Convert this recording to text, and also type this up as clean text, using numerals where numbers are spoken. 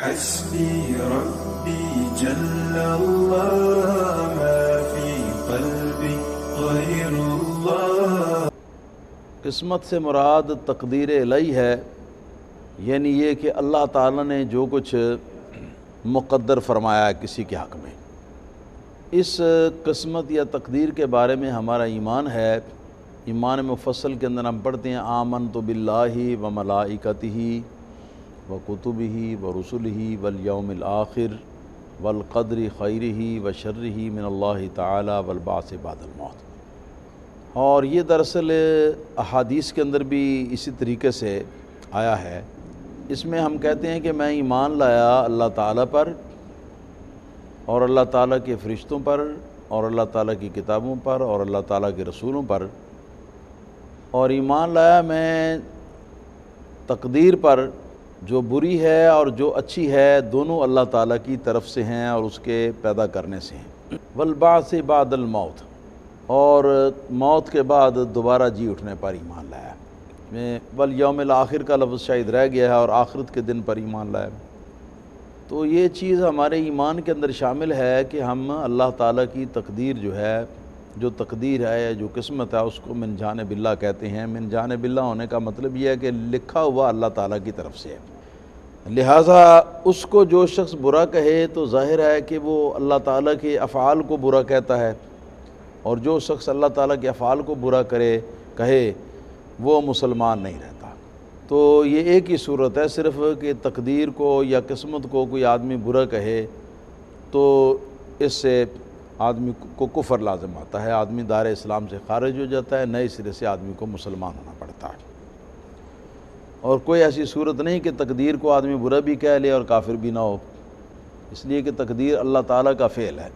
حسبي ربي جل الله ما في قلبي غير الله۔ قسمت سے مراد تقدیر الہی ہے، یعنی یہ کہ اللہ تعالیٰ نے جو کچھ مقدر فرمایا ہے کسی کے حق میں، اس قسمت یا تقدیر کے بارے میں ہمارا ایمان ہے۔ ایمان مفصل کے اندر ہم پڑھتے ہیں آمنت باللہ و ملائکتہ و کتبہ و رسلہ والیوم الآخر والقدر خیرہ و شرہ من اللہ تعالی والبعث بعد الموت۔ اور یہ دراصل احادیث کے اندر بھی اسی طریقے سے آیا ہے۔ اس میں ہم کہتے ہیں کہ میں ایمان لایا اللہ تعالیٰ پر اور اللہ تعالیٰ کے فرشتوں پر اور اللہ تعالیٰ کی کتابوں پر اور اللہ تعالیٰ کے رسولوں پر، اور ایمان لایا میں تقدیر پر، جو بری ہے اور جو اچھی ہے دونوں اللہ تعالیٰ کی طرف سے ہیں اور اس کے پیدا کرنے سے ہیں۔ والبعث بعد الموت، اور موت کے بعد دوبارہ جی اٹھنے پر ایمان لایا۔ میں والیوم الآخر کا لفظ شاید رہ گیا ہے، اور آخرت کے دن پر ایمان لایا۔ تو یہ چیز ہمارے ایمان کے اندر شامل ہے کہ ہم اللہ تعالیٰ کی تقدیر جو ہے، جو تقدیر ہے، جو قسمت ہے، اس کو من جانب اللہ کہتے ہیں۔ من جانب اللہ ہونے کا مطلب یہ ہے کہ لکھا ہوا اللہ تعالیٰ کی طرف سے ہے، لہٰذا اس کو جو شخص برا کہے تو ظاہر ہے کہ وہ اللہ تعالیٰ کے افعال کو برا کہتا ہے، اور جو شخص اللہ تعالیٰ کے افعال کو برا کہے وہ مسلمان نہیں رہتا۔ تو یہ ایک ہی صورت ہے صرف کہ تقدیر کو یا قسمت کو کوئی آدمی برا کہے تو اس سے آدمی کو کفر لازم آتا ہے، آدمی دار اسلام سے خارج ہو جاتا ہے، نئے سرے سے آدمی کو مسلمان ہونا پڑتا ہے۔ اور کوئی ایسی صورت نہیں کہ تقدیر کو آدمی برا بھی کہہ لے اور کافر بھی نہ ہو، اس لیے کہ تقدیر اللہ تعالیٰ کا فعل ہے۔